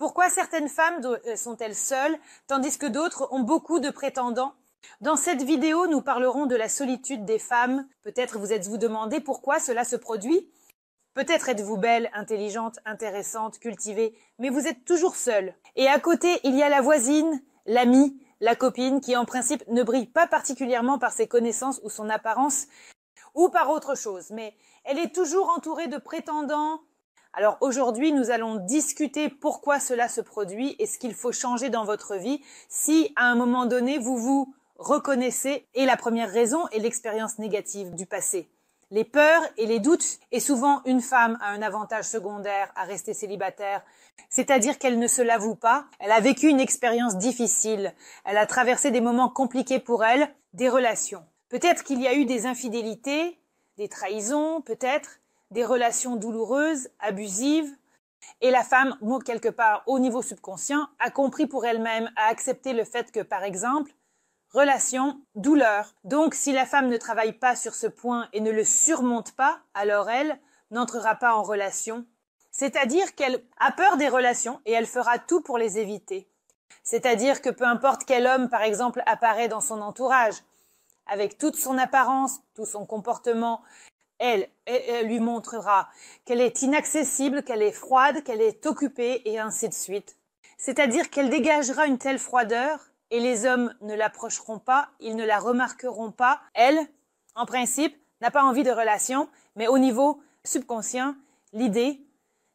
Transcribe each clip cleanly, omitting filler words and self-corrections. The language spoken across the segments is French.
pourquoi certaines femmes sont-elles seules, tandis que d'autres ont beaucoup de prétendants? Dans cette vidéo, nous parlerons de la solitude des femmes. Peut-être vous êtes-vous demandé pourquoi cela se produit? Peut-être êtes-vous belle, intelligente, intéressante, cultivée, mais vous êtes toujours seule. Et à côté, il y a la voisine, l'amie, la copine, qui en principe ne brille pas particulièrement par ses connaissances ou son apparence, ou par autre chose, mais elle est toujours entourée de prétendants. Alors aujourd'hui, nous allons discuter pourquoi cela se produit et ce qu'il faut changer dans votre vie si à un moment donné vous vous reconnaissez. Et la première raison est l'expérience négative du passé. Les peurs et les doutes, et souvent une femme a un avantage secondaire à rester célibataire, c'est-à-dire qu'elle ne se l'avoue pas, elle a vécu une expérience difficile, elle a traversé des moments compliqués pour elle, des relations. Peut-être qu'il y a eu des infidélités, des trahisons, peut-être, des relations douloureuses, abusives, et la femme, quelque part au niveau subconscient, a compris pour elle-même, a accepté le fait que, par exemple, relation, douleur. Donc, si la femme ne travaille pas sur ce point et ne le surmonte pas, alors elle n'entrera pas en relation. C'est-à-dire qu'elle a peur des relations et elle fera tout pour les éviter. C'est-à-dire que peu importe quel homme, par exemple, apparaît dans son entourage, avec toute son apparence, tout son comportement, elle lui montrera qu'elle est inaccessible, qu'elle est froide, qu'elle est occupée et ainsi de suite. C'est-à-dire qu'elle dégagera une telle froideur et les hommes ne l'approcheront pas, ils ne la remarqueront pas. Elle, en principe, n'a pas envie de relation, mais au niveau subconscient, l'idée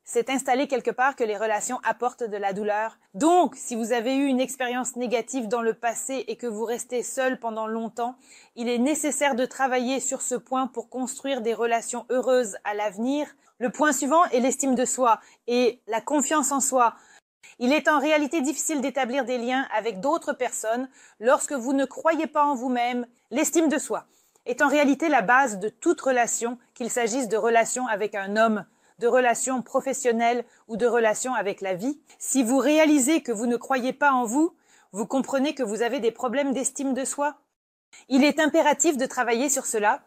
s'est installée quelque part que les relations apportent de la douleur. Donc, si vous avez eu une expérience négative dans le passé et que vous restez seul pendant longtemps, il est nécessaire de travailler sur ce point pour construire des relations heureuses à l'avenir. Le point suivant est l'estime de soi et la confiance en soi. Il est en réalité difficile d'établir des liens avec d'autres personnes lorsque vous ne croyez pas en vous-même. L'estime de soi est en réalité la base de toute relation, qu'il s'agisse de relations avec un homme, de relations professionnelles ou de relations avec la vie. Si vous réalisez que vous ne croyez pas en vous, vous comprenez que vous avez des problèmes d'estime de soi. Il est impératif de travailler sur cela.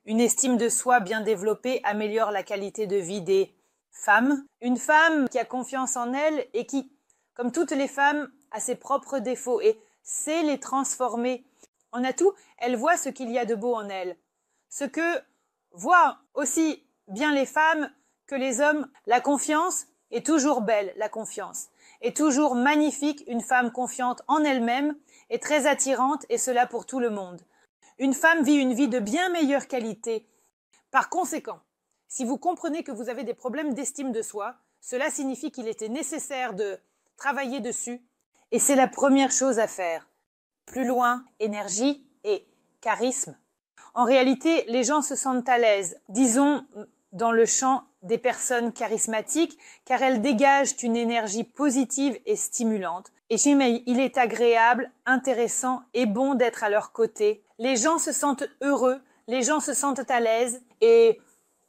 Une estime de soi bien développée améliore la qualité de vie des femmes. Une femme qui a confiance en elle et qui, comme toutes les femmes, a ses propres défauts et sait les transformer en atout, elle voit ce qu'il y a de beau en elle. Ce que voient aussi bien les femmes que les hommes, la confiance est toujours belle, la confiance est toujours magnifique. Une femme confiante en elle-même est très attirante et cela pour tout le monde. Une femme vit une vie de bien meilleure qualité. Par conséquent, si vous comprenez que vous avez des problèmes d'estime de soi, cela signifie qu'il était nécessaire de travailler dessus et c'est la première chose à faire. Plus loin, énergie et charisme. En réalité, les gens se sentent à l'aise, disons, dans le champ des personnes charismatiques, car elles dégagent une énergie positive et stimulante. Et il est agréable, intéressant et bon d'être à leur côté. Les gens se sentent heureux, les gens se sentent à l'aise et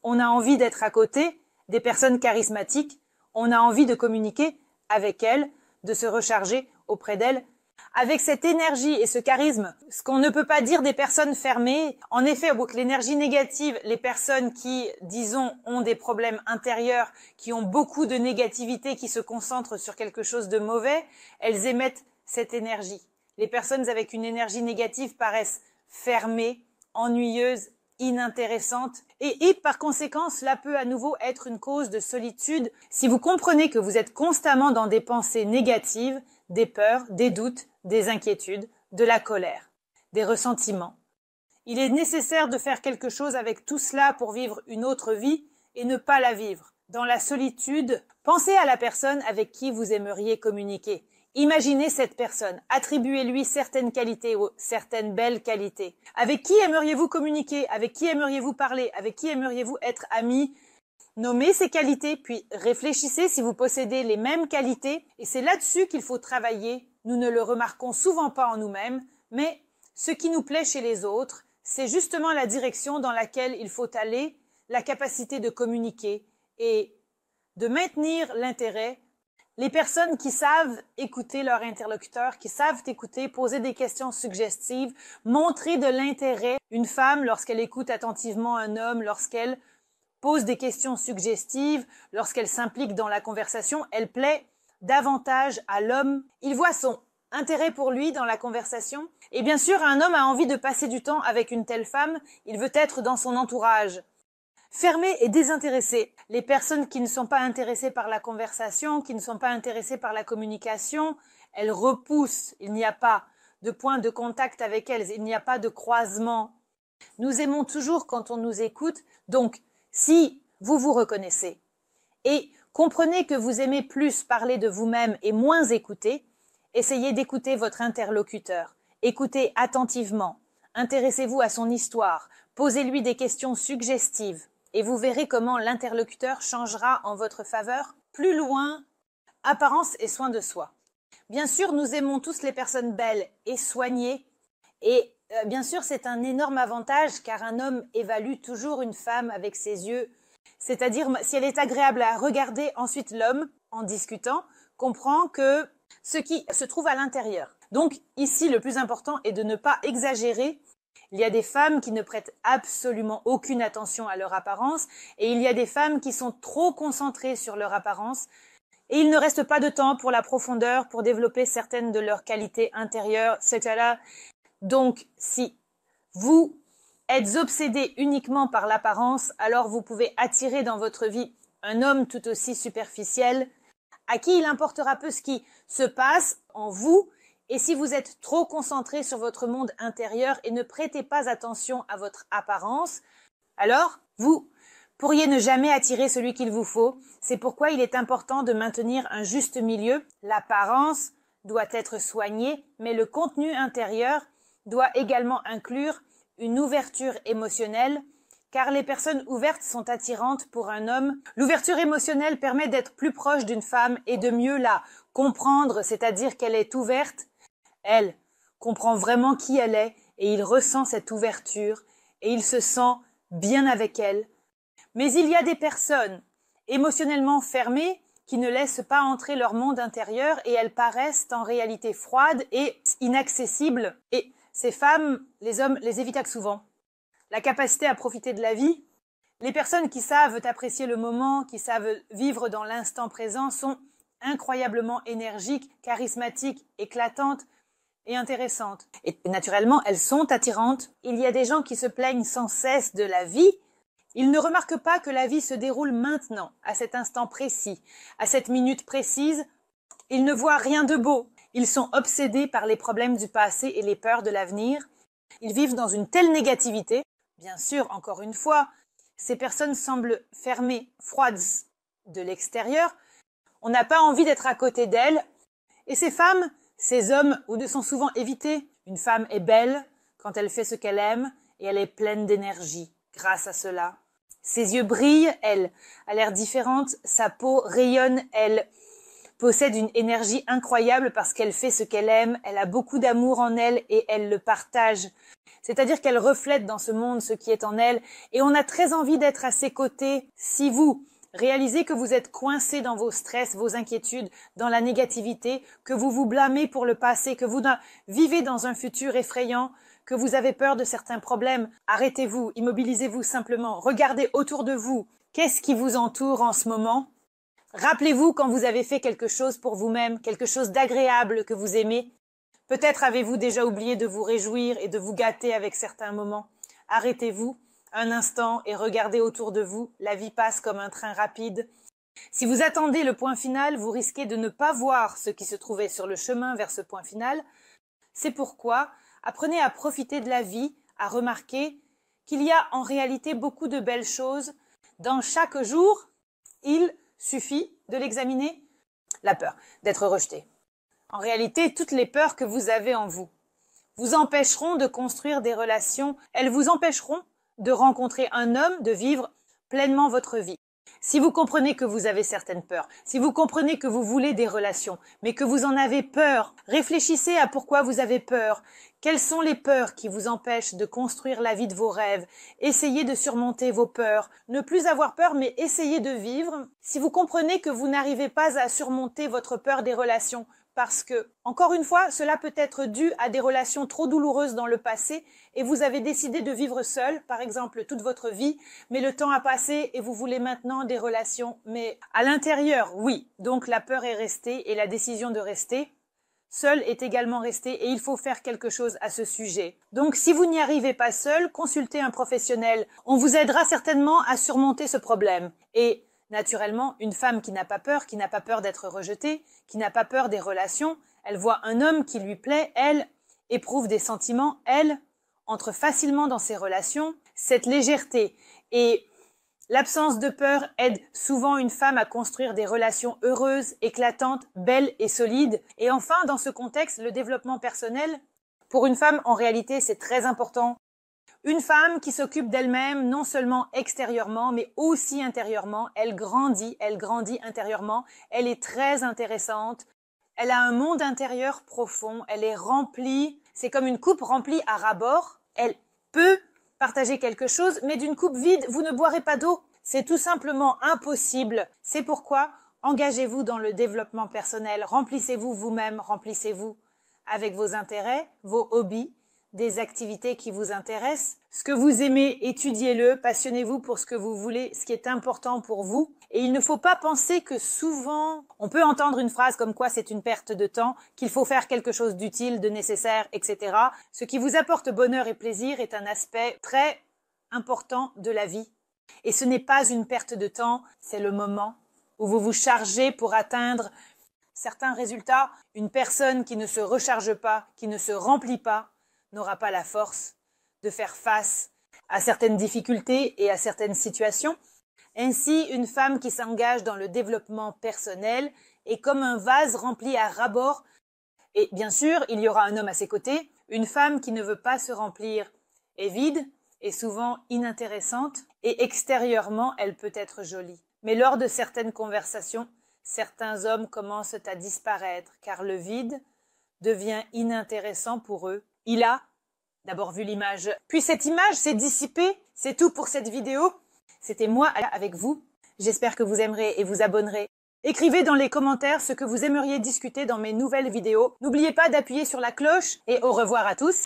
on a envie d'être à côté des personnes charismatiques. On a envie de communiquer avec elles, de se recharger auprès d'elles. Avec cette énergie et ce charisme, ce qu'on ne peut pas dire des personnes fermées, en effet, avec l'énergie négative, les personnes qui, disons, ont des problèmes intérieurs, qui ont beaucoup de négativité, qui se concentrent sur quelque chose de mauvais, elles émettent cette énergie. Les personnes avec une énergie négative paraissent fermées, ennuyeuses, inintéressantes, et par conséquent, cela peut à nouveau être une cause de solitude. Si vous comprenez que vous êtes constamment dans des pensées négatives, des peurs, des doutes, des inquiétudes, de la colère, des ressentiments. Il est nécessaire de faire quelque chose avec tout cela pour vivre une autre vie et ne pas la vivre. Dans la solitude, pensez à la personne avec qui vous aimeriez communiquer. Imaginez cette personne, attribuez-lui certaines qualités ou certaines belles qualités. Avec qui aimeriez-vous communiquer? Avec qui aimeriez-vous parler? Avec qui aimeriez-vous être ami? Nommez ces qualités, puis réfléchissez si vous possédez les mêmes qualités, et c'est là-dessus qu'il faut travailler. Nous ne le remarquons souvent pas en nous-mêmes, mais ce qui nous plaît chez les autres, c'est justement la direction dans laquelle il faut aller, la capacité de communiquer et de maintenir l'intérêt. Les personnes qui savent écouter leur interlocuteur, qui savent écouter, poser des questions suggestives, montrer de l'intérêt. Une femme, lorsqu'elle écoute attentivement un homme, lorsqu'elle pose des questions suggestives, lorsqu'elle s'implique dans la conversation, elle plaît davantage à l'homme. Il voit son intérêt pour lui dans la conversation. Et bien sûr, un homme a envie de passer du temps avec une telle femme, il veut être dans son entourage. Fermé et désintéressé. Les personnes qui ne sont pas intéressées par la conversation, qui ne sont pas intéressées par la communication, elles repoussent. Il n'y a pas de point de contact avec elles, il n'y a pas de croisement. Nous aimons toujours quand on nous écoute. Donc, si vous vous reconnaissez et comprenez que vous aimez plus parler de vous-même et moins écouter, essayez d'écouter votre interlocuteur. Écoutez attentivement. Intéressez-vous à son histoire. Posez-lui des questions suggestives. Et vous verrez comment l'interlocuteur changera en votre faveur. Plus loin, apparence et soin de soi. Bien sûr, nous aimons tous les personnes belles et soignées. Et bien sûr, c'est un énorme avantage car un homme évalue toujours une femme avec ses yeux. C'est-à-dire, si elle est agréable à regarder, ensuite l'homme, en discutant, comprend que ce qui se trouve à l'intérieur. Donc ici, le plus important est de ne pas exagérer. Il y a des femmes qui ne prêtent absolument aucune attention à leur apparence et il y a des femmes qui sont trop concentrées sur leur apparence et il ne reste pas de temps pour la profondeur, pour développer certaines de leurs qualités intérieures, etc. Donc, si vous êtes obsédé uniquement par l'apparence, alors vous pouvez attirer dans votre vie un homme tout aussi superficiel à qui il importera peu ce qui se passe en vous. Et si vous êtes trop concentré sur votre monde intérieur et ne prêtez pas attention à votre apparence, alors vous pourriez ne jamais attirer celui qu'il vous faut. C'est pourquoi il est important de maintenir un juste milieu. L'apparence doit être soignée, mais le contenu intérieur doit également inclure une ouverture émotionnelle, car les personnes ouvertes sont attirantes pour un homme. L'ouverture émotionnelle permet d'être plus proche d'une femme et de mieux la comprendre, c'est-à-dire qu'elle est ouverte. Elle comprend vraiment qui elle est et il ressent cette ouverture et il se sent bien avec elle. Mais il y a des personnes émotionnellement fermées qui ne laissent pas entrer leur monde intérieur et elles paraissent en réalité froides et inaccessibles. Et ces femmes, les hommes les évitent souvent. La capacité à profiter de la vie, les personnes qui savent apprécier le moment, qui savent vivre dans l'instant présent sont incroyablement énergiques, charismatiques, éclatantes et intéressantes. Et naturellement, elles sont attirantes. Il y a des gens qui se plaignent sans cesse de la vie. Ils ne remarquent pas que la vie se déroule maintenant, à cet instant précis, à cette minute précise. Ils ne voient rien de beau. Ils sont obsédés par les problèmes du passé et les peurs de l'avenir. Ils vivent dans une telle négativité. Bien sûr, encore une fois, ces personnes semblent fermées, froides de l'extérieur. On n'a pas envie d'être à côté d'elles. Et ces femmes, ces hommes sont souvent évités. Une femme est belle quand elle fait ce qu'elle aime et elle est pleine d'énergie grâce à cela. Ses yeux brillent, elle a l'air différente, sa peau rayonne, elle possède une énergie incroyable parce qu'elle fait ce qu'elle aime, elle a beaucoup d'amour en elle et elle le partage. C'est-à-dire qu'elle reflète dans ce monde ce qui est en elle et on a très envie d'être à ses côtés. Si vous réalisez que vous êtes coincé dans vos stress, vos inquiétudes, dans la négativité, que vous vous blâmez pour le passé, que vous vivez dans un futur effrayant, que vous avez peur de certains problèmes, arrêtez-vous, immobilisez-vous simplement, regardez autour de vous. Qu'est-ce qui vous entoure en ce moment? Rappelez-vous quand vous avez fait quelque chose pour vous-même, quelque chose d'agréable que vous aimez. Peut-être avez-vous déjà oublié de vous réjouir et de vous gâter avec certains moments. Arrêtez-vous un instant et regardez autour de vous. La vie passe comme un train rapide. Si vous attendez le point final, vous risquez de ne pas voir ce qui se trouvait sur le chemin vers ce point final. C'est pourquoi apprenez à profiter de la vie, à remarquer qu'il y a en réalité beaucoup de belles choses. Dans chaque jour, il suffit de l'examiner. La peur d'être rejeté. En réalité, toutes les peurs que vous avez en vous vous empêcheront de construire des relations. Elles vous empêcheront de rencontrer un homme, de vivre pleinement votre vie. Si vous comprenez que vous avez certaines peurs, si vous comprenez que vous voulez des relations, mais que vous en avez peur, réfléchissez à pourquoi vous avez peur. Quelles sont les peurs qui vous empêchent de construire la vie de vos rêves? Essayez de surmonter vos peurs. Ne plus avoir peur, mais essayez de vivre. Si vous comprenez que vous n'arrivez pas à surmonter votre peur des relations, parce que, encore une fois, cela peut être dû à des relations trop douloureuses dans le passé et vous avez décidé de vivre seul, par exemple, toute votre vie, mais le temps a passé et vous voulez maintenant des relations, mais à l'intérieur, oui. Donc la peur est restée et la décision de rester seul est également resté et il faut faire quelque chose à ce sujet. Donc si vous n'y arrivez pas seul, consultez un professionnel. On vous aidera certainement à surmonter ce problème. Et naturellement, une femme qui n'a pas peur d'être rejetée, qui n'a pas peur des relations, elle voit un homme qui lui plaît, elle éprouve des sentiments, elle entre facilement dans ses relations, cette légèreté et l'absence de peur aide souvent une femme à construire des relations heureuses, éclatantes, belles et solides. Et enfin, dans ce contexte, le développement personnel, pour une femme, en réalité, c'est très important. Une femme qui s'occupe d'elle-même, non seulement extérieurement, mais aussi intérieurement, elle grandit intérieurement, elle est très intéressante, elle a un monde intérieur profond, elle est remplie, c'est comme une coupe remplie à ras-bord, elle peut partager quelque chose, mais d'une coupe vide, vous ne boirez pas d'eau. C'est tout simplement impossible. C'est pourquoi engagez-vous dans le développement personnel, remplissez-vous vous-même, remplissez-vous avec vos intérêts, vos hobbies, des activités qui vous intéressent. Ce que vous aimez, étudiez-le, passionnez-vous pour ce que vous voulez, ce qui est important pour vous. Et il ne faut pas penser que souvent, on peut entendre une phrase comme quoi c'est une perte de temps, qu'il faut faire quelque chose d'utile, de nécessaire, etc. Ce qui vous apporte bonheur et plaisir est un aspect très important de la vie. Et ce n'est pas une perte de temps, c'est le moment où vous vous chargez pour atteindre certains résultats. Une personne qui ne se recharge pas, qui ne se remplit pas, n'aura pas la force de faire face à certaines difficultés et à certaines situations. Ainsi, une femme qui s'engage dans le développement personnel est comme un vase rempli à ras-bord. Et bien sûr, il y aura un homme à ses côtés. Une femme qui ne veut pas se remplir est vide, est souvent inintéressante et extérieurement, elle peut être jolie. Mais lors de certaines conversations, certains hommes commencent à disparaître car le vide devient inintéressant pour eux. Il a d'abord vu l'image, puis cette image s'est dissipée. C'est tout pour cette vidéo. C'était moi avec vous. J'espère que vous aimerez et vous abonnerez. Écrivez dans les commentaires ce que vous aimeriez discuter dans mes nouvelles vidéos. N'oubliez pas d'appuyer sur la cloche et au revoir à tous.